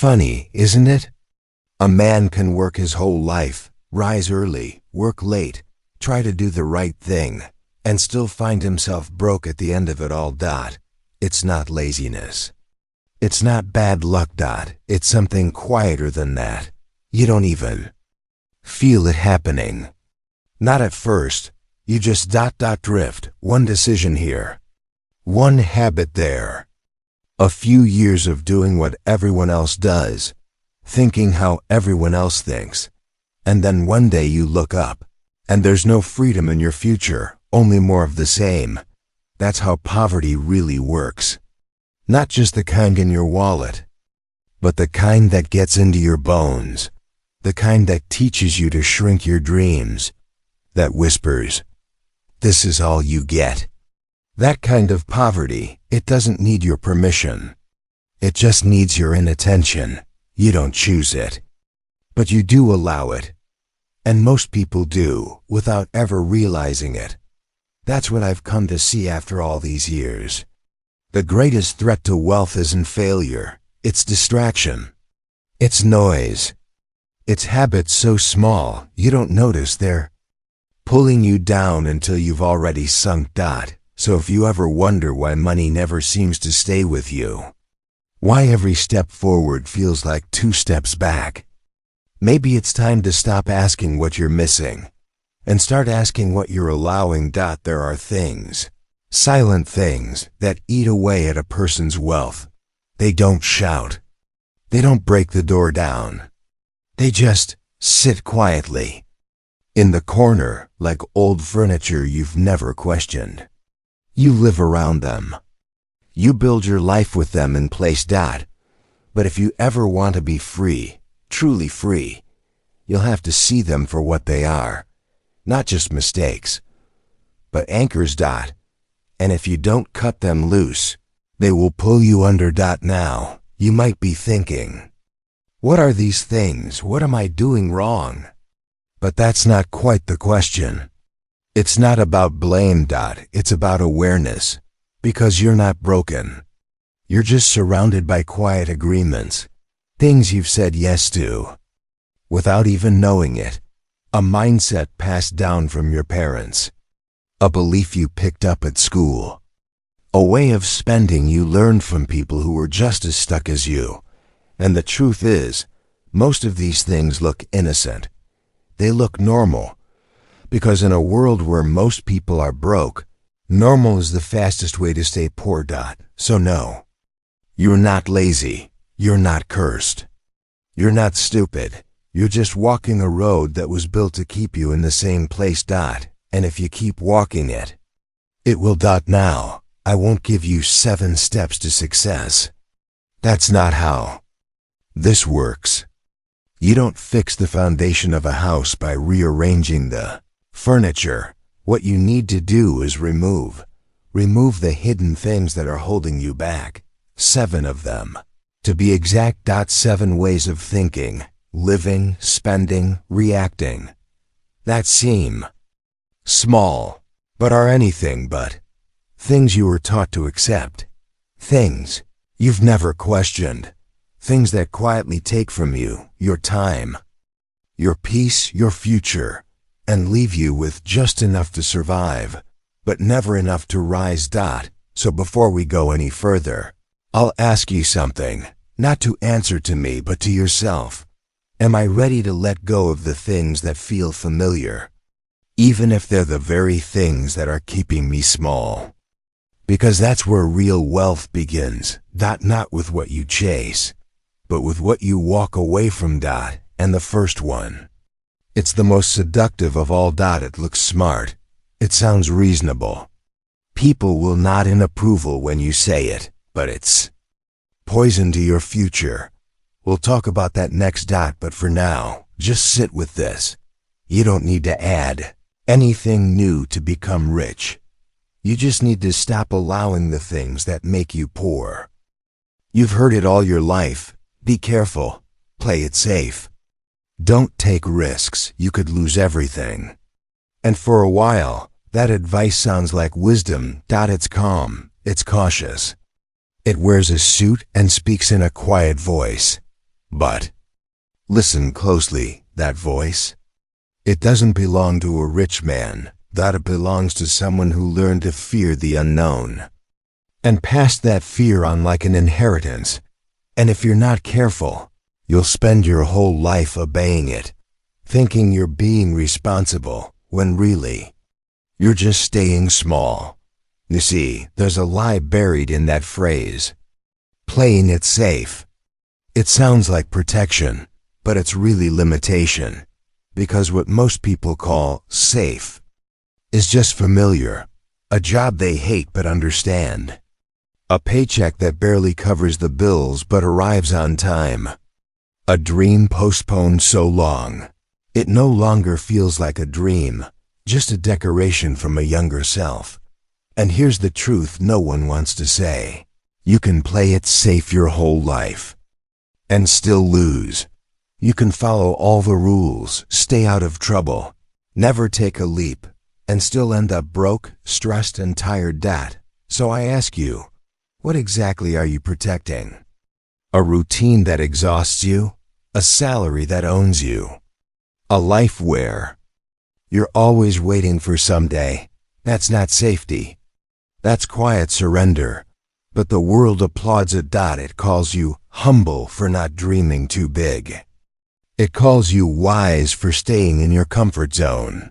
funny, isn't it? A man can work his whole life, rise early, work late, try to do the right thing, and still find himself broke at the end of it all. It's not laziness. It's not bad luck. It's something quieter than that. You don't even feel it happening. Not at first. You just drift, one decision here, one habit there, a few years of doing what everyone else does, thinking how everyone else thinks, and then one day you look up, and there's no freedom in your future, only more of the same. That's how poverty really works. Not just the kind in your wallet, but the kind that gets into your bones, the kind that teaches you to shrink your dreams, that whispers, "This is all you get." That kind of poverty, it doesn't need your permission. It just needs your inattention. You don't choose it, but you do allow it. And most people do, without ever realizing it. That's what I've come to see after all these years. The greatest threat to wealth isn't failure, it's distraction. It's noise. It's habits so small, you don't notice they're pulling you down until you've already sunk. So if you ever wonder why money never seems to stay with you, why every step forward feels like 2 steps back, maybe it's time to stop asking what you're missing and start asking what you're allowing. There are things, silent things, that eat away at a person's wealth. They don't shout. They don't break the door down. They just sit quietly in the corner, like old furniture you've never questioned. You live around them. You build your life with them in place. But if you ever want to be free, truly free, you'll have to see them for what they are. Not just mistakes, but anchors. And if you don't cut them loose, they will pull you under. Now, you might be thinking, what are these things? What am I doing wrong? But that's not quite the question. It's not about blame. It's about awareness. Because you're not broken. You're just surrounded by quiet agreements. Things you've said yes to, without even knowing it. A mindset passed down from your parents. A belief you picked up at school. A way of spending you learned from people who were just as stuck as you. And the truth is, most of these things look innocent. They look normal, because in a world where most people are broke, normal is the fastest way to stay poor. So no, you're not lazy, you're not cursed, you're not stupid, you're just walking a road that was built to keep you in the same place. And if you keep walking it, it will. Now, I won't give you 7 steps to success. That's not how this works. You don't fix the foundation of a house by rearranging the furniture. What you need to do is remove the hidden things that are holding you back. 7 of them. To be exact. 7 ways of thinking, living, spending, reacting. That seem small, but are anything but things you were taught to accept. Things you've never questioned. Things that quietly take from you your time, your peace, your future, and leave you with just enough to survive, but never enough to rise. So before we go any further, I'll ask you something, not to answer to me but to yourself. Am I ready to let go of the things that feel familiar, even if they're the very things that are keeping me small? Because that's where real wealth begins. Not with what you chase, but with what you walk away from. And the first one, it's the most seductive of all. It looks smart. It sounds reasonable. People will nod in approval when you say it, but it's poison to your future. We'll talk about that next. But for now, just sit with this. You don't need to add anything new to become rich. You just need to stop allowing the things that make you poor. You've heard it all your life. Be careful. Play it safe. Don't take risks. You could lose everything. And for a while, that advice sounds like wisdom. It's calm. It's cautious. It wears a suit and speaks in a quiet voice. But listen closely, that voice. It doesn't belong to a rich man, that it belongs to someone who learned to fear the unknown and passed that fear on like an inheritance. And if you're not careful, you'll spend your whole life obeying it, thinking you're being responsible, when really, you're just staying small. You see, there's a lie buried in that phrase. Playing it safe. It sounds like protection, but it's really limitation, because what most people call safe is just familiar, a job they hate but understand, a paycheck that barely covers the bills but arrives on time, a dream postponed so long, it no longer feels like a dream, just a decoration from a younger self. And here's the truth no one wants to say. You can play it safe your whole life and still lose. You can follow all the rules, stay out of trouble, never take a leap, and still end up broke, stressed, and tired. So I ask you, what exactly are you protecting? A routine that exhausts you? A salary that owns you? A life where you're always waiting for someday? That's not safety. That's quiet surrender. But the world applauds it. It calls you humble for not dreaming too big. It calls you wise for staying in your comfort zone.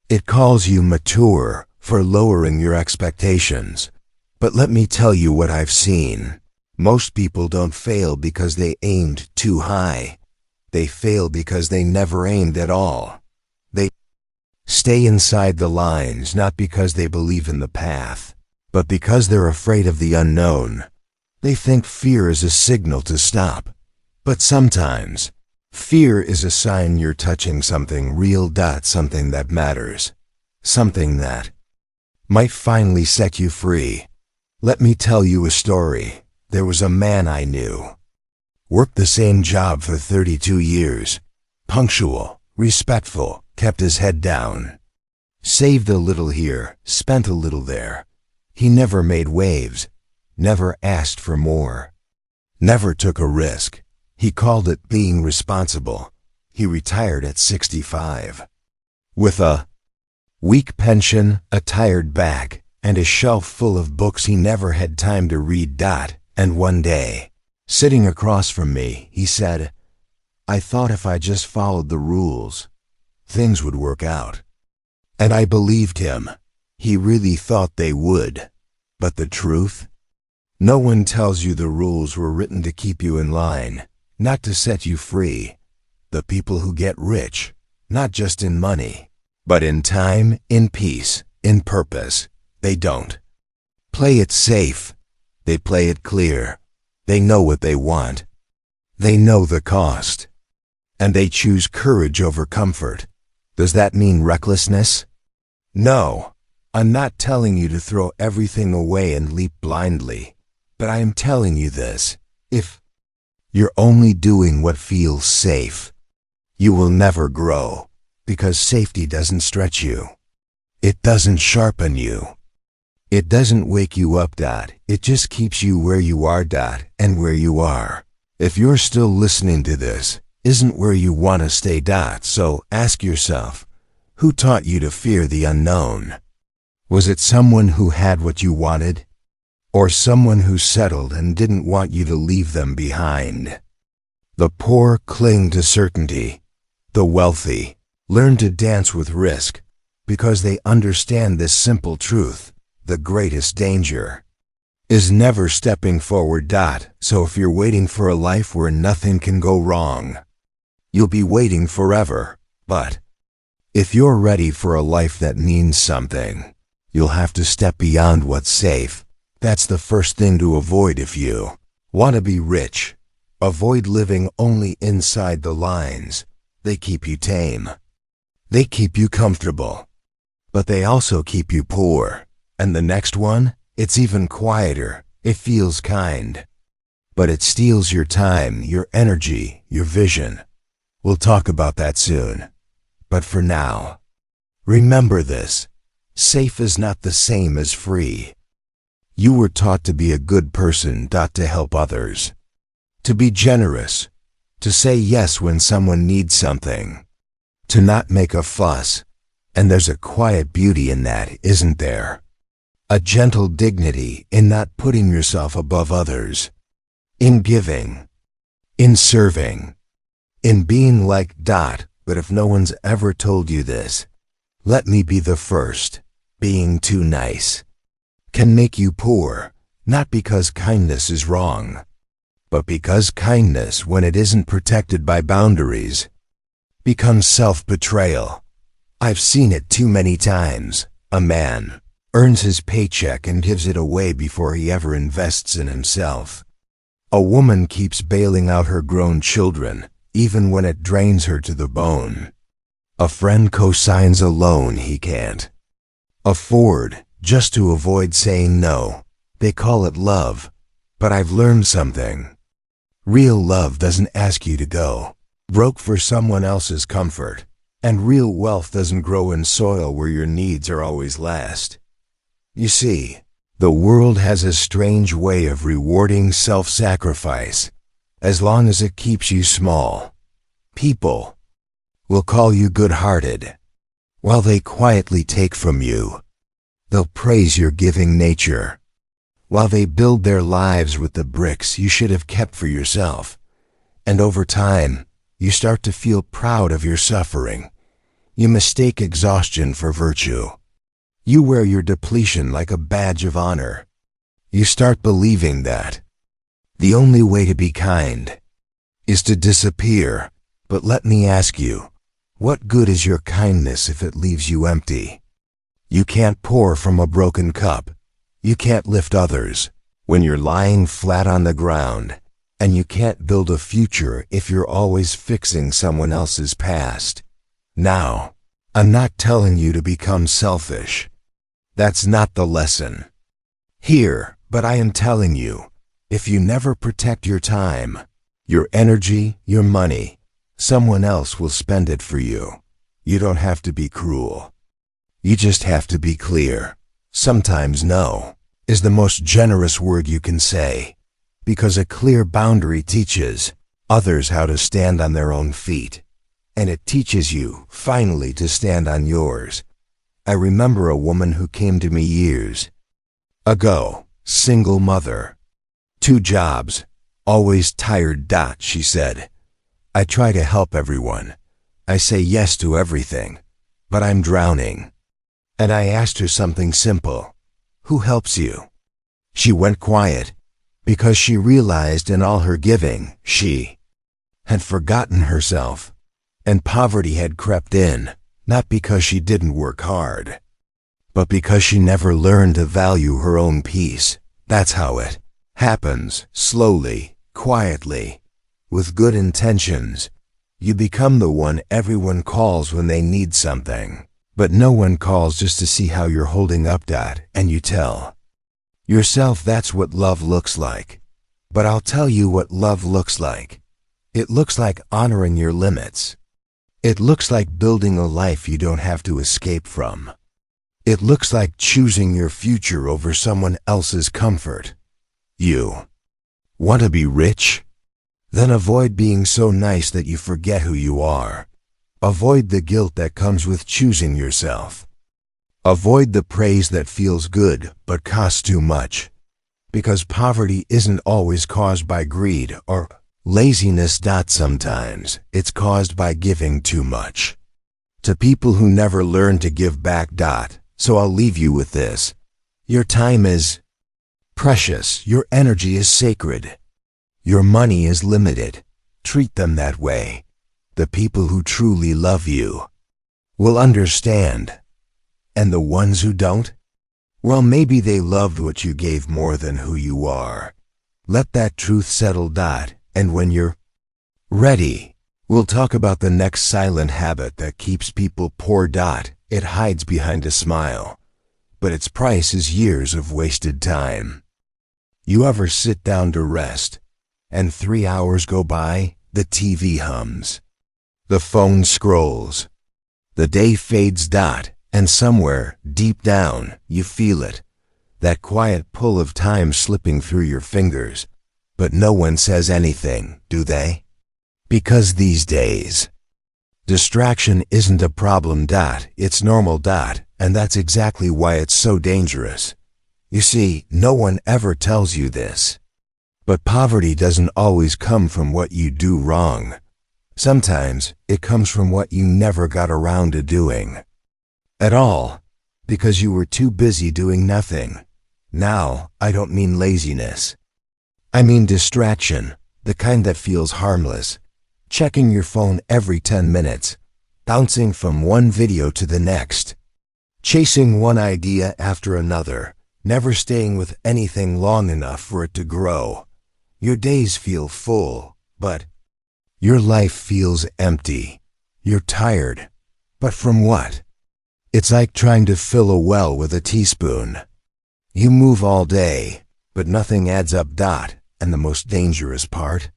It calls you mature for lowering your expectations. But let me tell you what I've seen. Most people don't fail because they aimed too high. They fail because they never aimed at all. They stay inside the lines not because they believe in the path, but because they're afraid of the unknown. They think fear is a signal to stop. But sometimes, fear is a sign you're touching something real. Something that matters. Something that might finally set you free. Let me tell you a story. There was a man I knew. Worked the same job for 32 years. Punctual, respectful, kept his head down. Saved a little here, spent a little there. He never made waves, never asked for more, never took a risk. He called it being responsible. He retired at 65. With a weak pension, a tired back, and a shelf full of books he never had time to read. And one day, sitting across from me, he said, "I thought if I just followed the rules, things would work out." And I believed him. He really thought they would. But the truth? No one tells you the rules were written to keep you in line, not to set you free. The people who get rich, not just in money, but in time, in peace, in purpose, they don't play it safe. They play it clear. They know what they want. They know the cost. And they choose courage over comfort. Does that mean recklessness? No. I'm not telling you to throw everything away and leap blindly. But I am telling you this. If you're only doing what feels safe, you will never grow. Because safety doesn't stretch you. It doesn't sharpen you. It doesn't wake you up. It just keeps you where you are. And where you are, if you're still listening to this, isn't where you want to stay. So ask yourself, who taught you to fear the unknown? Was it someone who had what you wanted? Or someone who settled and didn't want you to leave them behind? The poor cling to certainty. The wealthy learn to dance with risk because they understand this simple truth. The greatest danger is never stepping forward. So if you're waiting for a life where nothing can go wrong, you'll be waiting forever. But if you're ready for a life that means something, you'll have to step beyond what's safe. That's the first thing to avoid if you want to be rich. Avoid living only inside the lines. They keep you tame. They keep you comfortable. But they also keep you poor. And the next one, it's even quieter. It feels kind. But it steals your time, your energy, your vision. We'll talk about that soon. But for now, remember this. Safe is not the same as free. You were taught to be a good person. To help others. To be generous. To say yes when someone needs something. To not make a fuss. And there's a quiet beauty in that, isn't there? A gentle dignity in not putting yourself above others. In giving. In serving. In being like ... But if no one's ever told you this, let me be the first. Being too nice can make you poor, not because kindness is wrong, but because kindness, when it isn't protected by boundaries, becomes self-betrayal. I've seen it too many times. A man earns his paycheck and gives it away before he ever invests in himself. A woman keeps bailing out her grown children, even when it drains her to the bone. A friend co-signs a loan he can't afford just to avoid saying no. They call it love, but I've learned something. Real love doesn't ask you to go broke for someone else's comfort, and real wealth doesn't grow in soil where your needs are always last. You see, the world has a strange way of rewarding self-sacrifice, as long as it keeps you small. People will call you good-hearted, while they quietly take from you. They'll praise your giving nature, while they build their lives with the bricks you should have kept for yourself. And over time, you start to feel proud of your suffering. You mistake exhaustion for virtue. You wear your depletion like a badge of honor. You start believing that the only way to be kind is to disappear. But let me ask you, what good is your kindness if it leaves you empty? You can't pour from a broken cup. You can't lift others when you're lying flat on the ground. And you can't build a future if you're always fixing someone else's past. Now, I'm not telling you to become selfish. That's not the lesson here, but I am telling you, if you never protect your time, your energy, your money, someone else will spend it for you. You don't have to be cruel. You just have to be clear. Sometimes no is the most generous word you can say, because a clear boundary teaches others how to stand on their own feet, and it teaches you, finally, to stand on yours. I remember a woman who came to me years ago, single mother, 2 jobs, always tired. She said, I try to help everyone. I say yes to everything, but I'm drowning. And I asked her something simple. Who helps you? She went quiet, because she realized in all her giving, she had forgotten herself, and poverty had crept in, not because she didn't work hard, but because she never learned to value her own peace. That's how it happens, slowly, quietly, with good intentions. You become the one everyone calls when they need something, but no one calls just to see how you're holding up. And you tell yourself that's what love looks like. But I'll tell you what love looks like. It looks like honoring your limits. It looks like building a life you don't have to escape from. It looks like choosing your future over someone else's comfort. You want to be rich? Then avoid being so nice that you forget who you are. Avoid the guilt that comes with choosing yourself. Avoid the praise that feels good but costs too much. Because poverty isn't always caused by greed or laziness. Sometimes it's caused by giving too much to people who never learn to give back. So I'll leave you with this. Your time is precious. Your energy is sacred. Your money is limited. Treat them that way. The people who truly love you will understand. And the ones who don't? Well, maybe they loved what you gave more than who you are. Let that truth settle. And when you're ready, we'll talk about the next silent habit that keeps people poor. It hides behind a smile, but its price is years of wasted time. You ever sit down to rest, and 3 hours go by? The TV hums. The phone scrolls. The day fades. And somewhere, deep down, you feel it. That quiet pull of time slipping through your fingers. But no one says anything, do they? Because these days, distraction isn't a problem. It's normal. And that's exactly why it's so dangerous. You see, no one ever tells you this. But poverty doesn't always come from what you do wrong. Sometimes it comes from what you never got around to doing at all, because you were too busy doing nothing. Now, I don't mean laziness. I mean distraction, the kind that feels harmless. Checking your phone every 10 minutes, bouncing from one video to the next, chasing one idea after another, never staying with anything long enough for it to grow. Your days feel full, but your life feels empty. You're tired. But from what? It's like trying to fill a well with a teaspoon. You move all day, but nothing adds up. And the most dangerous part?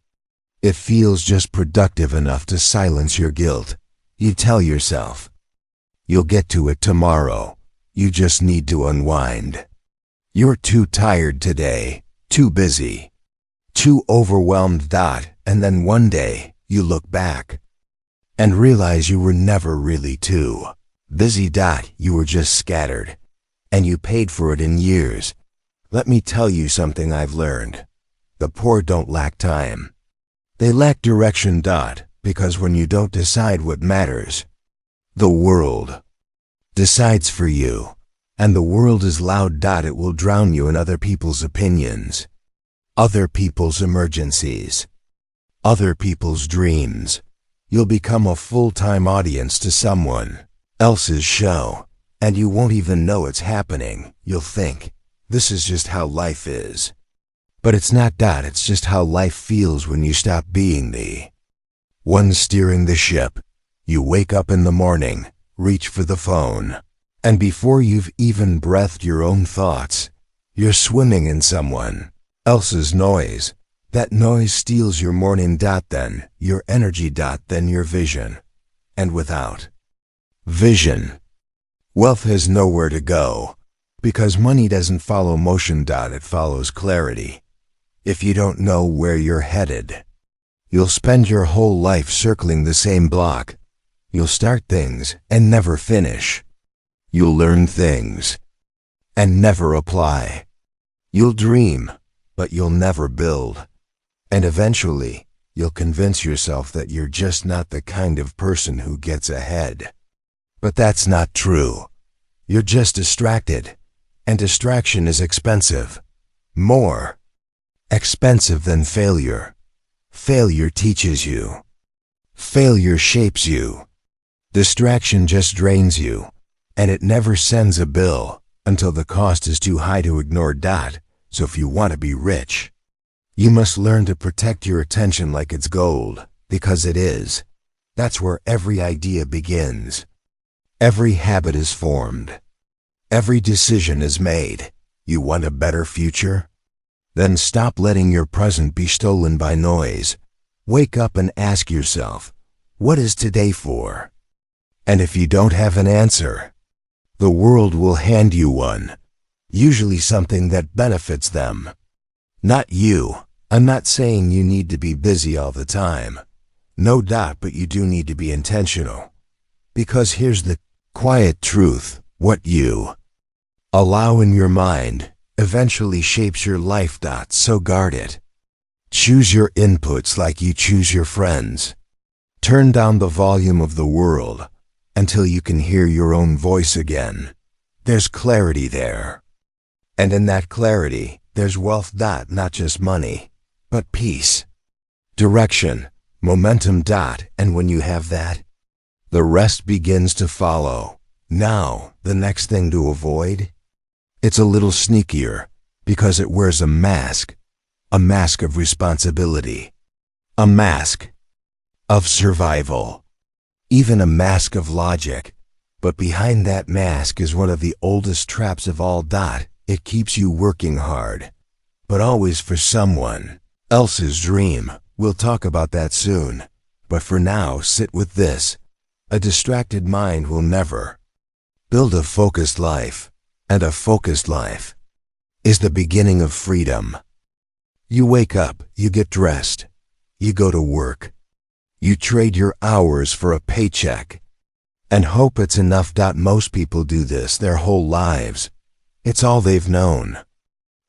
It feels just productive enough to silence your guilt. You tell yourself, you'll get to it tomorrow. You just need to unwind. You're too tired today, too busy, too overwhelmed. And then one day, you look back and realize you were never really too busy. You were just scattered, and you paid for it in years. Let me tell you something I've learned. The poor don't lack time. They lack direction. Because when you don't decide what matters, the world decides for you. And the world is loud. It will drown you in other people's opinions, other people's emergencies, other people's dreams. You'll become a full-time audience to someone else's show, and you won't even know it's happening. You'll think, this is just how life is. But it's not. It's just how life feels when you stop being the one steering the ship. You wake up in the morning, reach for the phone, and before you've even breathed your own thoughts, you're swimming in someone else's noise. That noise steals your morning. Then your energy. Then your vision. And without vision, wealth has nowhere to go. Because money doesn't follow motion. It follows clarity. If you don't know where you're headed, you'll spend your whole life circling the same block. You'll start things and never finish. You'll learn things and never apply. You'll dream, but you'll never build. And eventually, you'll convince yourself that you're just not the kind of person who gets ahead. But that's not true. You're just distracted. And distraction is expensive. More expensive than failure. Failure teaches you. Failure shapes you. Distraction just drains you, and it never sends a bill until the cost is too high to ignore. So if you want to be rich, you must learn to protect your attention like it's gold, because it is. That's where every idea begins. Every habit is formed. Every decision is made. You want a better future? Then stop letting your present be stolen by noise. Wake up and ask yourself, what is today for? And if you don't have an answer, the world will hand you one. Usually something that benefits them, not you. I'm not saying you need to be busy all the time. No. But you do need to be intentional. Because here's the quiet truth. What you allow in your mind eventually shapes your life. So guard it. Choose your inputs like you choose your friends. Turn down the volume of the world until you can hear your own voice again. There's clarity there. And in that clarity, there's wealth. Not just money, but peace, direction, momentum. And when you have that, the rest begins to follow. Now, the next thing to avoid, it's a little sneakier because it wears a mask of responsibility, a mask of survival, even a mask of logic. But behind that mask is one of the oldest traps of all. It keeps you working hard, but always for someone else's dream. We'll talk about that soon. But for now, sit with this. A distracted mind will never build a focused life. And a focused life is the beginning of freedom. You wake up, you get dressed, you go to work, You trade your hours for a paycheck and hope it's enough. Most people do this their whole lives. It's all they've known.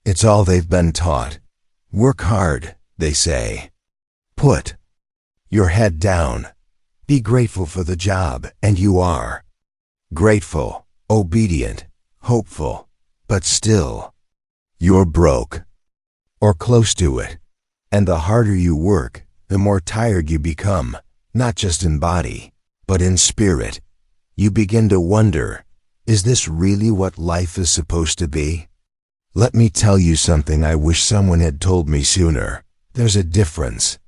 It's all they've been taught. Work hard, they say. Put your head down. Be grateful for the job, and you are. Grateful, obedient, hopeful, but still, you're broke. Or close to it. And the harder you work, the more tired you become, not just in body, but in spirit. You begin to wonder, is this really what life is supposed to be? Let me tell you something I wish someone had told me sooner. There's a difference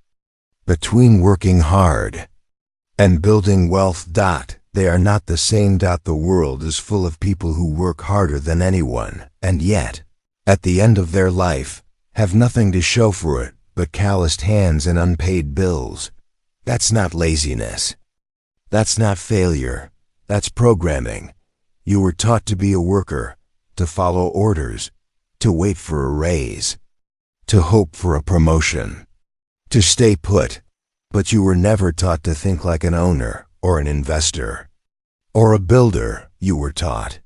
between working hard and building wealth. They are not the same. The world is full of people who work harder than anyone, and yet, at the end of their life, have nothing to show for it but calloused hands and unpaid bills. That's not laziness. That's not failure. That's programming. You were taught to be a worker, to follow orders, to wait for a raise, to hope for a promotion, to stay put. But you were never taught to think like an owner or an investor or a builder. You were taught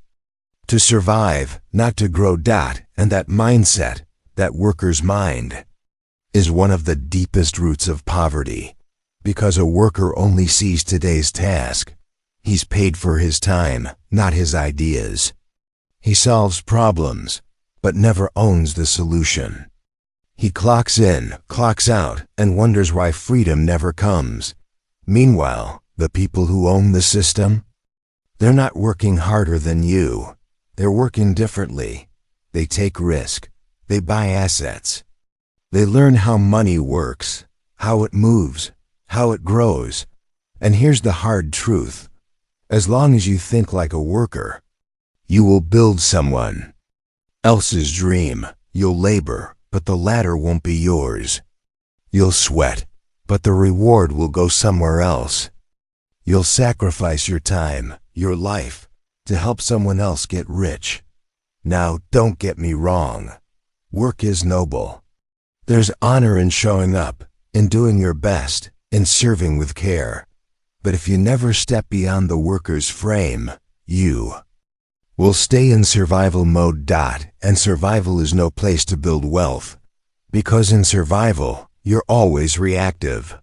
to survive, not to grow. And that mindset, that worker's mind, is one of the deepest roots of poverty, because a worker only sees today's task. He's paid for his time, not his ideas. He solves problems, but never owns the solution. He clocks in, clocks out, and wonders why freedom never comes. Meanwhile, the people who own the system, they're not working harder than you. They're working differently. They take risk. They buy assets. They learn how money works, how it moves, how it grows. And here's the hard truth. As long as you think like a worker, you will build someone else's dream. You'll labor, but the ladder won't be yours. You'll sweat, but the reward will go somewhere else. You'll sacrifice your time, your life, to help someone else get rich. Now, don't get me wrong. Work is noble. There's honor in showing up, in doing your best, in serving with care. But if you never step beyond the worker's frame, you will stay in survival mode. And survival is no place to build wealth. Because in survival, you're always reactive,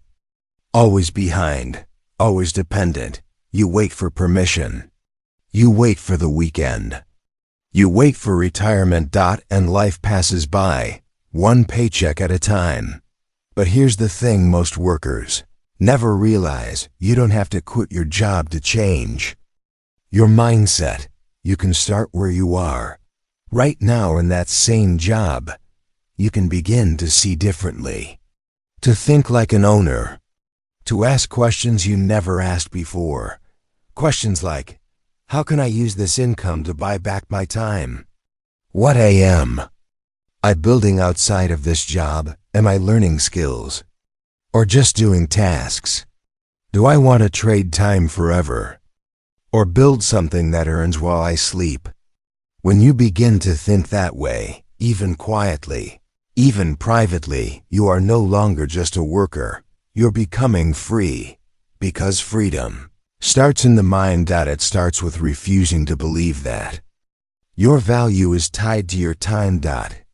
always behind, always dependent. You wait for permission. You wait for the weekend. You wait for retirement. And life passes by, one paycheck at a time. But here's the thing most workers never realize: you don't have to quit your job to change your mindset. You can start where you are. Right now in that same job, you can begin to see differently, to think like an owner, to ask questions you never asked before. Questions like, how can I use this income to buy back my time? What am I building outside of this job? Am I learning skills? Or just doing tasks? Do I want to trade time forever? Or build something that earns while I sleep? When you begin to think that way, even quietly, even privately, you are no longer just a worker. You're becoming free. Because freedom starts in the mind. It starts with refusing to believe that your value is tied to your time.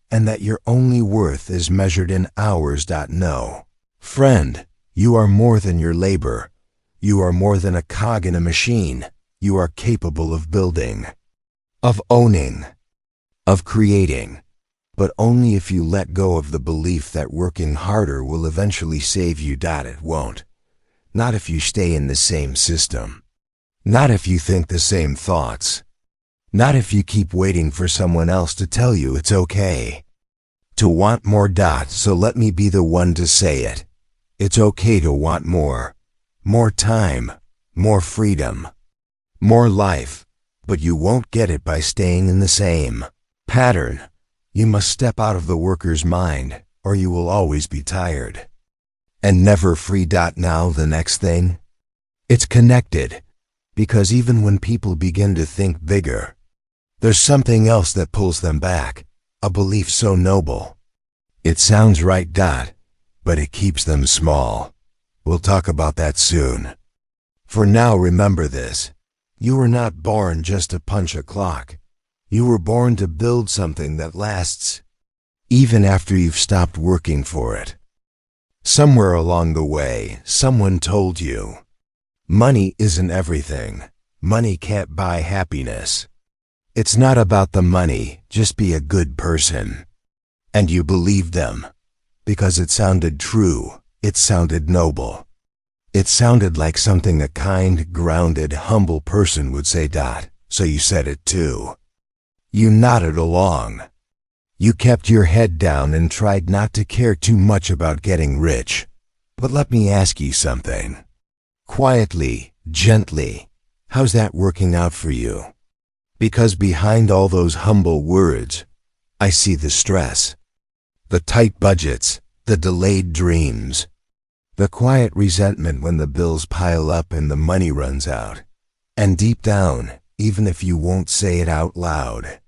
And that your only worth is measured in hours. No. Friend, you are more than your labor. You are more than a cog in a machine. You are capable of building, of owning, of creating. But only if you let go of the belief that working harder will eventually save you. It won't. Not if you stay in the same system. Not if you think the same thoughts. Not if you keep waiting for someone else to tell you it's okay to want more. So let me be the one to say it. It's okay to want more. More time, more freedom, more life. But you won't get it by staying in the same pattern. You must step out of the worker's mind, or you will always be tired and never free. Now the next thing, it's connected, because even when people begin to think bigger, there's something else that pulls them back, a belief so noble. It sounds right. But it keeps them small. We'll talk about that soon. For now, remember this. You were not born just to punch a clock. You were born to build something that lasts, even after you've stopped working for it. Somewhere along the way, someone told you, money isn't everything. Money can't buy happiness. It's not about the money, just be a good person. And you believed them, because it sounded true, it sounded noble. It sounded like something a kind, grounded, humble person would say. So you said it too. You nodded along. You kept your head down and tried not to care too much about getting rich. But let me ask you something. Quietly, gently, how's that working out for you? Because behind all those humble words, I see the stress, the tight budgets, the delayed dreams, the quiet resentment when the bills pile up and the money runs out. And deep down, even if you won't say it out loud,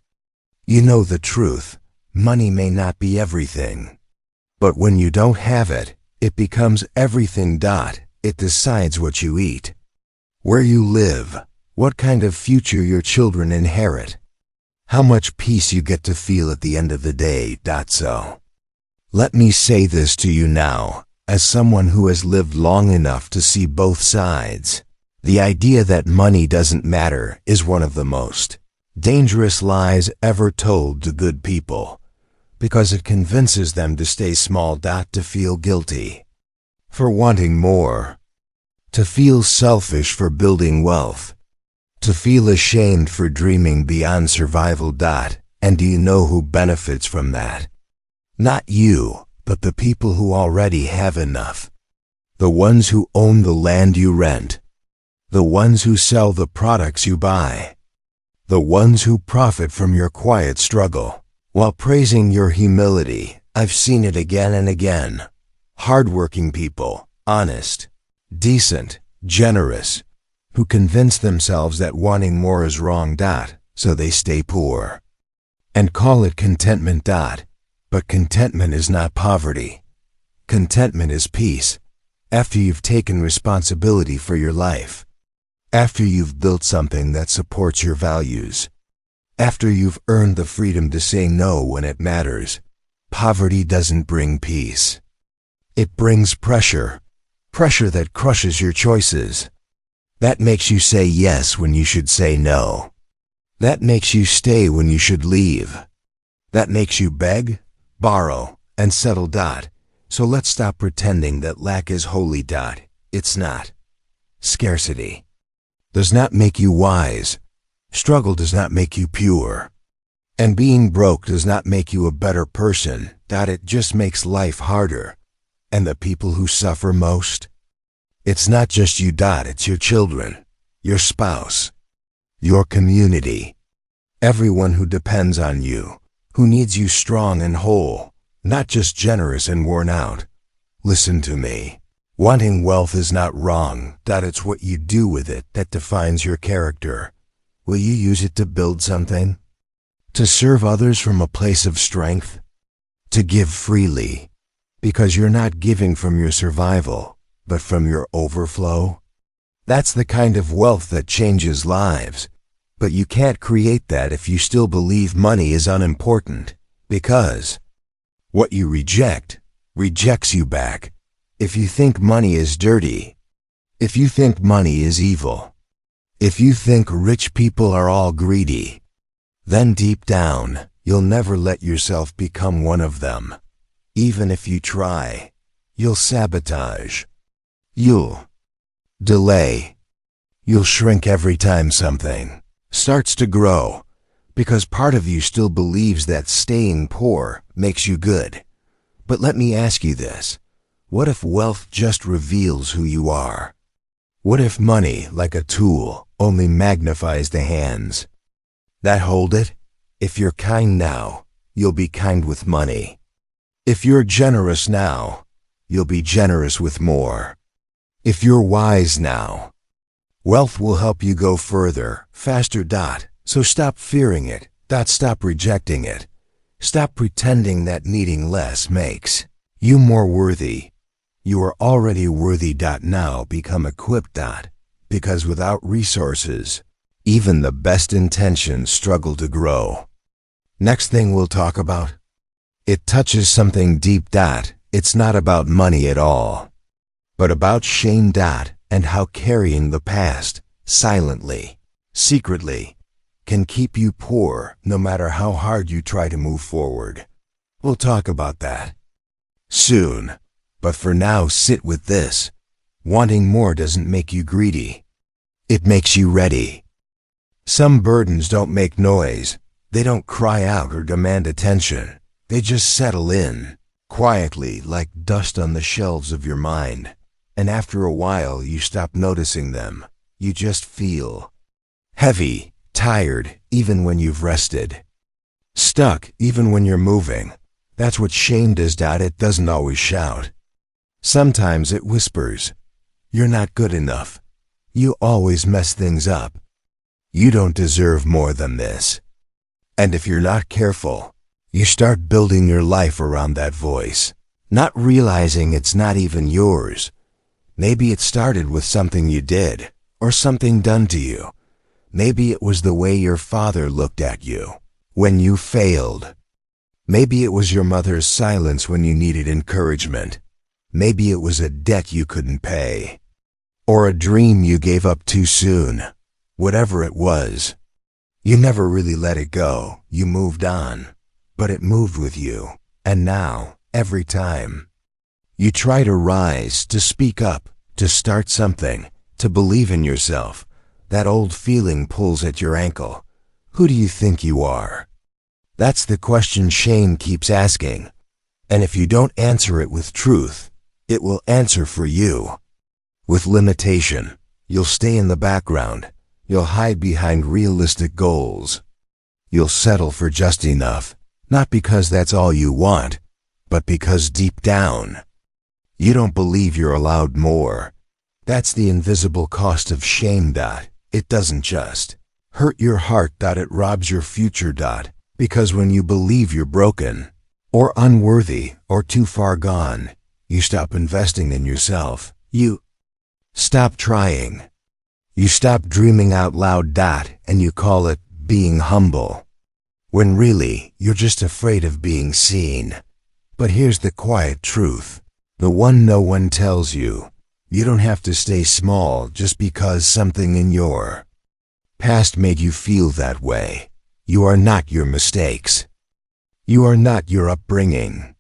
you know the truth. Money may not be everything. But when you don't have it, it becomes everything. It decides what you eat, where you live, what kind of future your children inherit, how much peace you get to feel at the end of the day. So, let me say this to you now, as someone who has lived long enough to see both sides. The idea that money doesn't matter is one of the most dangerous lies ever told to good people, because it convinces them to stay small. To feel guilty for wanting more, to feel selfish for building wealth, to feel ashamed for dreaming beyond survival. And do you know who benefits from that? Not you, but the people who already have enough. The ones who own the land you rent. The ones who sell the products you buy. The ones who profit from your quiet struggle. While praising your humility, I've seen it again and again. Hardworking people, honest, decent, generous, who convince themselves that wanting more is wrong. So they stay poor. And call it contentment. But contentment is not poverty. Contentment is peace. After you've taken responsibility for your life. After you've built something that supports your values. After you've earned the freedom to say no when it matters. Poverty doesn't bring peace. It brings pressure. Pressure that crushes your choices. That makes you say yes when you should say no. That makes you stay when you should leave. That makes you beg, borrow, and settle. So let's stop pretending that lack is holy. It's not. Scarcity does not make you wise. Struggle does not make you pure. And being broke does not make you a better person. It just makes life harder. And the people who suffer most? It's not just you. It's your children, your spouse, your community, everyone who depends on you, who needs you strong and whole, not just generous and worn out. Listen to me. Wanting wealth is not wrong. It's what you do with it that defines your character. Will you use it to build something? To serve others from a place of strength? To give freely? Because you're not giving from your survival, but from your overflow? That's the kind of wealth that changes lives. But you can't create that if you still believe money is unimportant, because what you reject rejects you back. If you think money is dirty, if you think money is evil, if you think rich people are all greedy, then deep down, you'll never let yourself become one of them. Even if you try, you'll sabotage. You'll delay. You'll shrink every time something starts to grow, because part of you still believes that staying poor makes you good. But let me ask you this. What if wealth just reveals who you are? What if money, like a tool, only magnifies the hands that hold it? If you're kind now, you'll be kind with money. If you're generous now, you'll be generous with more. If you're wise now, wealth will help you go further, faster. So stop fearing it. Stop rejecting it. Stop pretending that needing less makes you more worthy. You are already worthy. Now become equipped. Because without resources, even the best intentions struggle to grow. Next thing we'll talk about. It touches something deep. It's not about money at all, but about shame. And how carrying the past, silently, secretly, can keep you poor no matter how hard you try to move forward. We'll talk about that soon, but for now sit with this. Wanting more doesn't make you greedy. It makes you ready. Some burdens don't make noise. They don't cry out or demand attention. They just settle in, quietly, like dust on the shelves of your mind. And after a while, you stop noticing them. You just feel heavy, tired, even when you've rested. Stuck, even when you're moving. That's what shame does. It doesn't always shout. Sometimes it whispers, "You're not good enough. You always mess things up. You don't deserve more than this." And if you're not careful, you start building your life around that voice, not realizing it's not even yours. Maybe it started with something you did, or something done to you. Maybe it was the way your father looked at you when you failed. Maybe it was your mother's silence when you needed encouragement. Maybe it was a debt you couldn't pay, or a dream you gave up too soon. Whatever it was, you never really let it go. You moved on, but it moved with you. And now, every time you try to rise, to speak up, to start something, to believe in yourself, that old feeling pulls at your ankle. Who do you think you are? That's the question shame keeps asking. And if you don't answer it with truth, it will answer for you. With limitation, you'll stay in the background. You'll hide behind realistic goals. You'll settle for just enough, not because that's all you want, but because deep down, you don't believe you're allowed more. That's the invisible cost of shame. It doesn't just hurt your heart. It robs your future. Because when you believe you're broken, or unworthy, or too far gone, you stop investing in yourself. You stop trying. You stop dreaming out loud. And you call it being humble, when really you're just afraid of being seen. But here's the quiet truth, the one no one tells you. You don't have to stay small just because something in your past made you feel that way. You are not your mistakes. You are not your upbringing.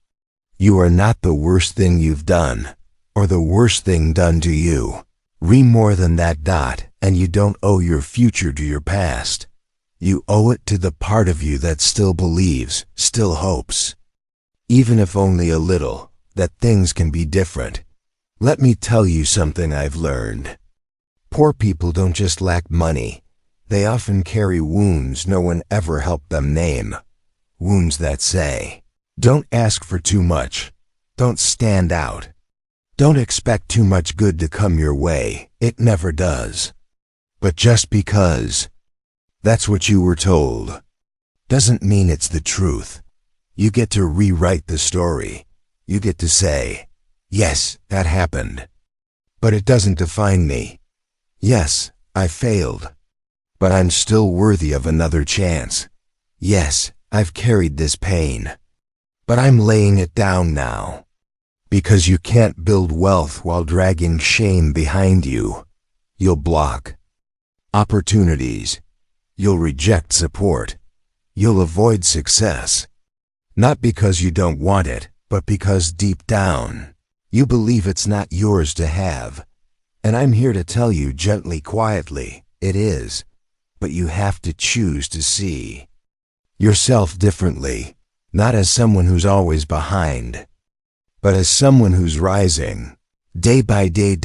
You are not the worst thing you've done, or the worst thing done to you. More than that. And you don't owe your future to your past. You owe it to the part of you that still believes, still hopes, even if only a little, that things can be different. Let me tell you something I've learned. Poor people don't just lack money. They often carry wounds no one ever helped them name. Wounds that say, don't ask for too much. Don't stand out. Don't expect too much good to come your way. It never does. But just because that's what you were told doesn't mean it's the truth. You get to rewrite the story. You get to say, yes, that happened, but it doesn't define me. Yes, I failed, but I'm still worthy of another chance. Yes, I've carried this pain, but I'm laying it down now. Because you can't build wealth while dragging shame behind you. You'll block opportunities. You'll reject support. You'll avoid success. Not because you don't want it, but because deep down, you believe it's not yours to have. And I'm here to tell you gently, quietly, it is. But you have to choose to see yourself differently, not as someone who's always behind, but as someone who's rising, day by day.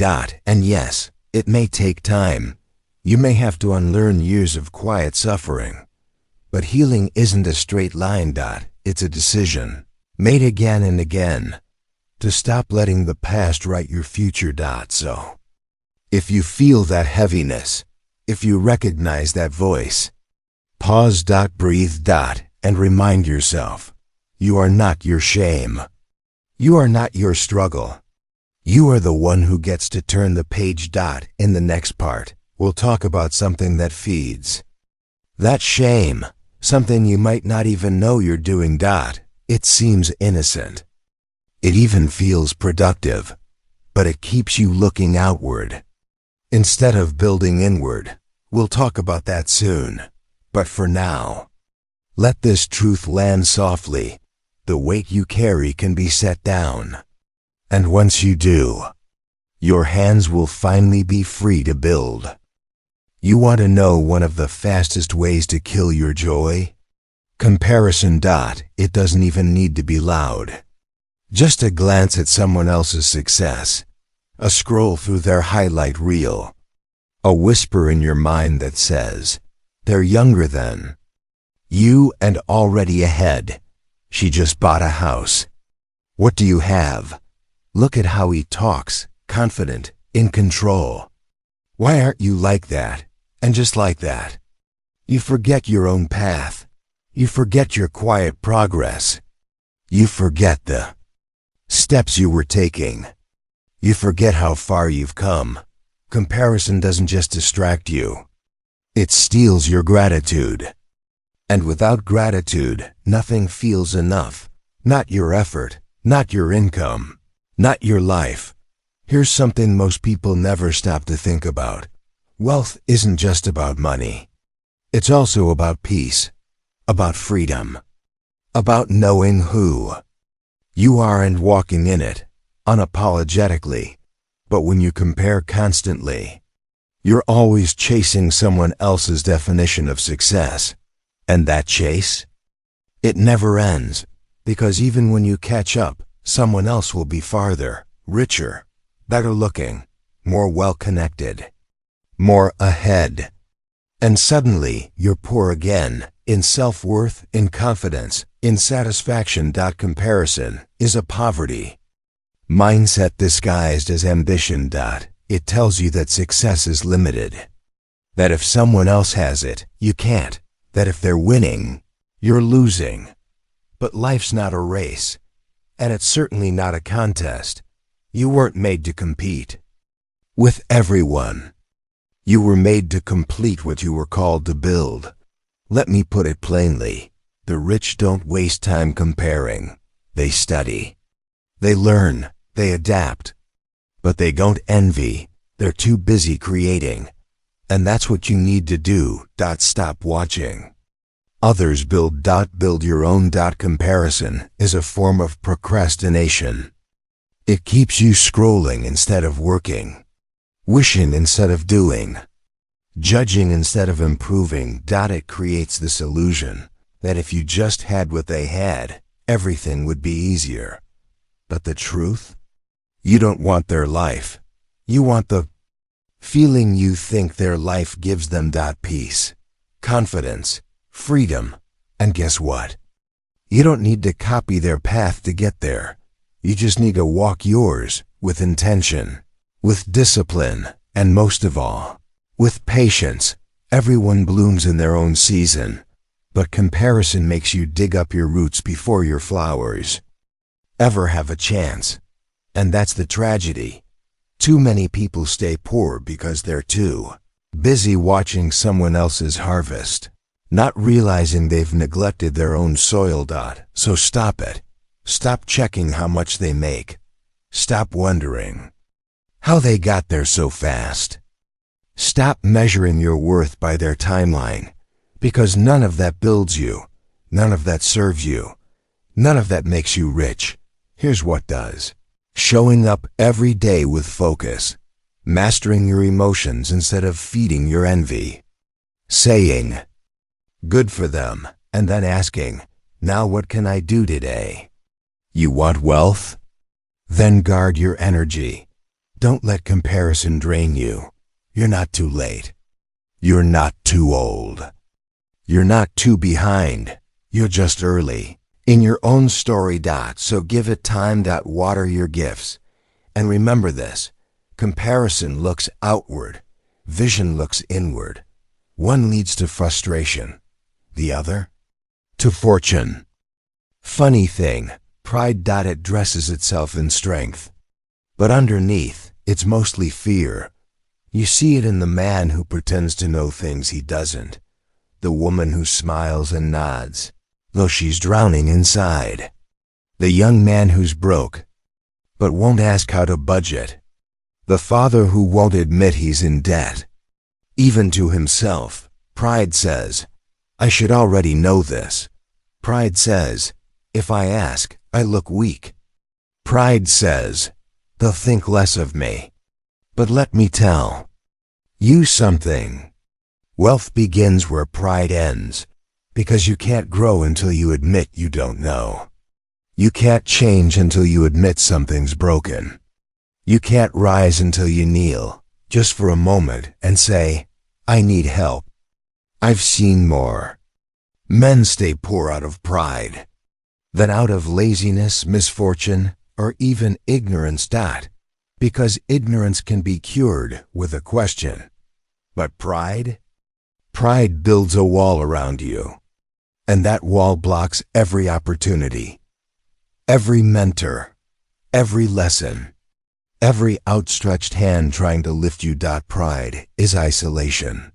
And yes, it may take time. You may have to unlearn years of quiet suffering. But healing isn't a straight line. It's a decision, made again and again, to stop letting the past write your future. So, if you feel that heaviness, if you recognize that voice, pause. Breathe. And remind yourself, you are not your shame. You are not your struggle. You are the one who gets to turn the page. In the next part, we'll talk about something that feeds that shame, something you might not even know you're doing. It seems innocent. It even feels productive, but it keeps you looking outward instead of building inward. We'll talk about that soon. But for now, let this truth land softly. The weight you carry can be set down. And once you do, your hands will finally be free to build. You want to know one of the fastest ways to kill your joy? Comparison. It doesn't even need to be loud. Just a glance at someone else's success, a scroll through their highlight reel, a whisper in your mind that says, they're younger than you and already ahead. She just bought a house. What do you have? Look at how he talks, confident, in control. Why aren't you like that, and just like that? You forget your own path. You forget your quiet progress. You forget the steps you were taking. You forget how far you've come. Comparison doesn't just distract you. It steals your gratitude. And without gratitude, nothing feels enough. Not your effort, not your income, not your life. Here's something most people never stop to think about. Wealth isn't just about money. It's also about peace, about freedom, about knowing who you are and walking in it, unapologetically. But when you compare constantly, you're always chasing someone else's definition of success. And that chase? It never ends, because even when you catch up, someone else will be farther, richer, better looking, more well-connected, more ahead. And suddenly, you're poor again, in self-worth, in confidence, in satisfaction. Comparison is a poverty mindset disguised as ambition. It tells you that success is limited, that if someone else has it, you can't, that if they're winning, you're losing. But life's not a race, and it's certainly not a contest. You weren't made to compete with everyone. You were made to complete what you were called to build. Let me put it plainly. The rich don't waste time comparing. They study. They learn. They adapt. But they don't envy. They're too busy creating. And that's what you need to do. Stop watching others build. Build your own. Comparison is a form of procrastination. It keeps you scrolling instead of working, wishing instead of doing, judging instead of improving. It creates this illusion that if you just had what they had, everything would be easier. But the truth? You don't want their life. You want the feeling you think their life gives them. Peace, confidence, freedom. And guess what? You don't need to copy their path to get there. You just need to walk yours with intention, with discipline, and most of all, with patience. Everyone blooms in their own season, but comparison makes you dig up your roots before your flowers ever have a chance. And that's the tragedy. Too many people stay poor because they're too busy watching someone else's harvest, not realizing they've neglected their own soil. So stop it. Stop checking how much they make. Stop wondering how they got there so fast. Stop measuring your worth by their timeline, because none of that builds you, none of that serves you, none of that makes you rich. Here's what does. Showing up every day with focus, mastering your emotions instead of feeding your envy, saying, good for them, and then asking, now what can I do today? You want wealth? Then guard your energy. Don't let comparison drain you. You're not too late. You're not too old. You're not too behind. You're just early in your own story. So give it time. Water your gifts. And remember this. Comparison looks outward. Vision looks inward. One leads to frustration. The other? To fortune. Funny thing. Pride. It dresses itself in strength. But underneath, it's mostly fear. You see it in the man who pretends to know things he doesn't, the woman who smiles and nods, though she's drowning inside, the young man who's broke, but won't ask how to budget, the father who won't admit he's in debt. Even to himself, pride says, I should already know this. Pride says, if I ask, I look weak. Pride says, they'll think less of me. But let me tell you something. Wealth begins where pride ends, because you can't grow until you admit you don't know. You can't change until you admit something's broken. You can't rise until you kneel, just for a moment, and say, I need help. I've seen more men stay poor out of pride than out of laziness, misfortune, or even ignorance. Because ignorance can be cured with a question. But pride builds a wall around you. And that wall blocks every opportunity, every mentor, every lesson, every outstretched hand trying to lift you. Pride is isolation.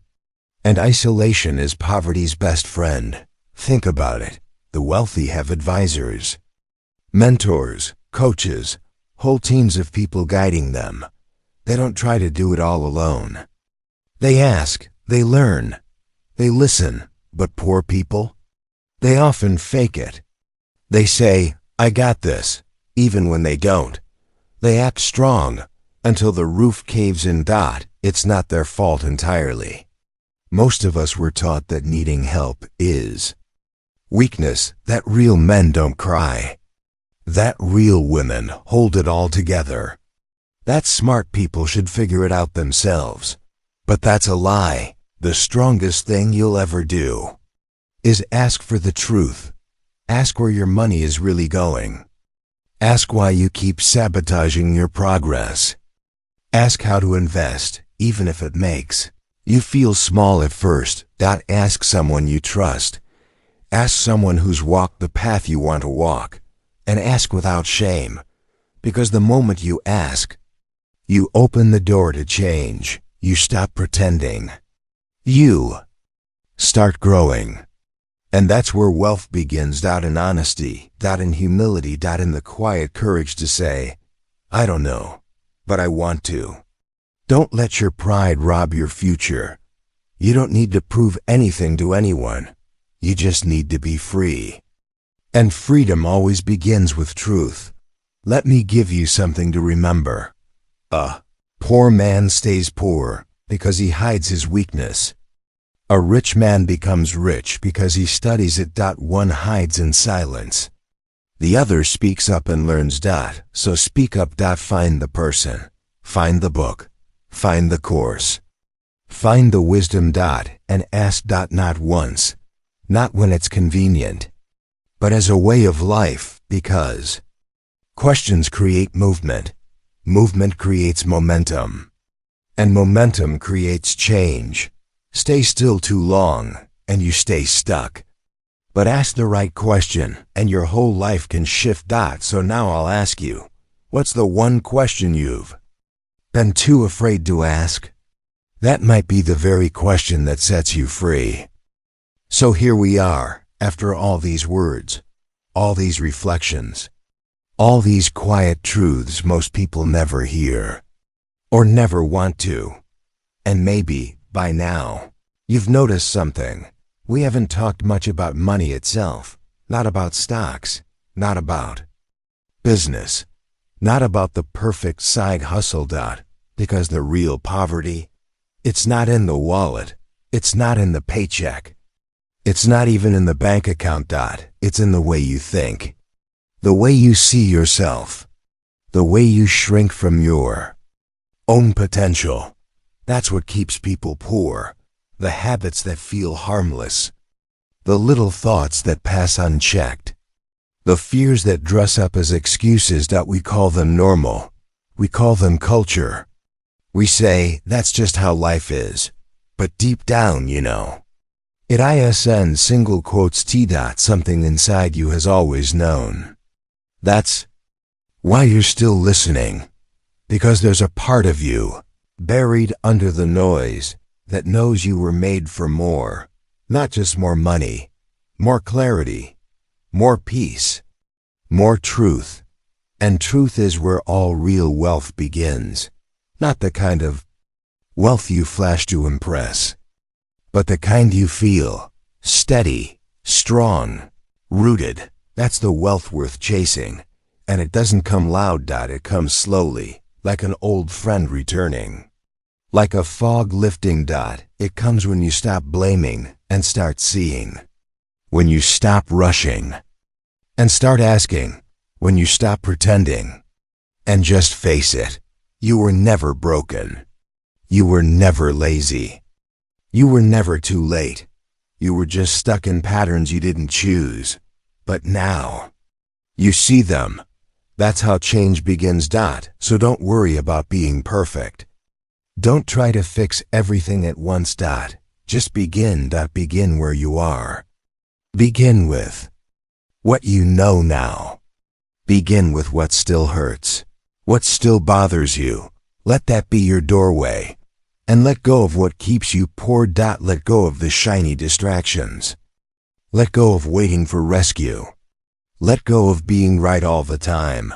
And isolation is poverty's best friend. Think about it. The wealthy have advisors, mentors, coaches, whole teams of people guiding them. They don't try to do it all alone. They ask, they learn, they listen. But poor people, they often fake it. They say, I got this, even when they don't. They act strong until the roof caves in. It's not their fault entirely. Most of us were taught that needing help is weakness, that real men don't cry, that real women hold it all together, that smart people should figure it out themselves. But that's a lie. The strongest thing you'll ever do is ask for the truth. Ask where your money is really going. Ask why you keep sabotaging your progress. Ask how to invest, even if it makes you feel small at first. Ask someone you trust. Ask someone who's walked the path you want to walk. And ask without shame. Because the moment you ask, you open the door to change. You stop pretending. You start growing. And that's where wealth begins. In honesty, in humility, in the quiet courage to say, I don't know, but I want to. Don't let your pride rob your future. You don't need to prove anything to anyone. You just need to be free. And freedom always begins with truth. Let me give you something to remember. A poor man stays poor because he hides his weakness. A rich man becomes rich because he studies it. One hides in silence. The other speaks up and learns. So speak up. Find the person. Find the book. Find the course. Find the wisdom. And ask. Not once. Not when it's convenient. But as a way of life, because questions create movement. Movement creates momentum. And momentum creates change. Stay still too long, and you stay stuck. But ask the right question, and your whole life can shift. So now I'll ask you, what's the one question you've been too afraid to ask? That might be the very question that sets you free. So here we are, after all these words, all these reflections, all these quiet truths most people never hear, or never want to. And maybe, by now, you've noticed something. We haven't talked much about money itself, not about stocks, not about business, not about the perfect side hustle. Because the real poverty, it's not in the wallet, it's not in the paycheck, it's not even in the bank account. It's in the way you think, the way you see yourself, the way you shrink from your own potential. That's what keeps people poor. The habits that feel harmless, the little thoughts that pass unchecked, the fears that dress up as excuses. We call them normal. We call them culture. We say, that's just how life is. But deep down, you know, it isn't single quotes T. Something inside you has always known. That's why you're still listening. Because there's a part of you, buried under the noise, that knows you were made for more. Not just more money, more clarity, more peace, more truth. And truth is where all real wealth begins. Not the kind of wealth you flash to impress, but the kind you feel, steady, strong, rooted. That's the wealth worth chasing. And it doesn't come loud. It comes slowly, like an old friend returning. Like a fog lifting. It comes when you stop blaming and start seeing. When you stop rushing and start asking. When you stop pretending and just face it. You were never broken. You were never lazy. You were never too late. You were just stuck in patterns you didn't choose. But now, you see them. That's how change begins. So don't worry about being perfect. Don't try to fix everything at once. Just begin. Begin where you are. Begin with what you know now. Begin with what still hurts, what still bothers you. Let that be your doorway. And let go of what keeps you poor. Let go of the shiny distractions. Let go of waiting for rescue. Let go of being right all the time.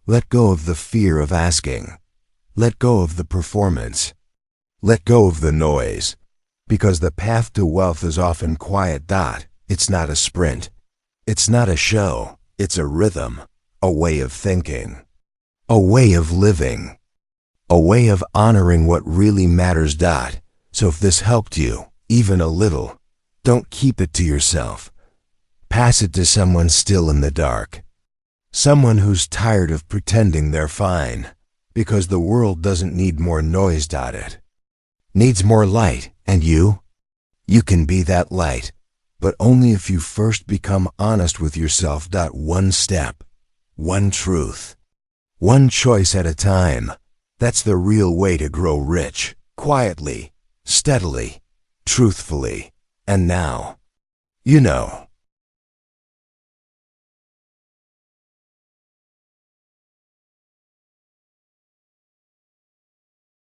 Let go of the fear of asking. Let go of the performance. Let go of the noise. Because the path to wealth is often quiet. It's not a sprint. It's not a show. It's a rhythm, a way of thinking, a way of living, a way of honoring what really matters. So if this helped you, even a little, don't keep it to yourself. Pass it to someone still in the dark. Someone who's tired of pretending they're fine. Because the world doesn't need more noise. It needs more light. And you can be that light. But only if you first become honest with yourself. One step, one truth, one choice at a time. That's the real way to grow rich. Quietly, steadily, truthfully. And now, you know.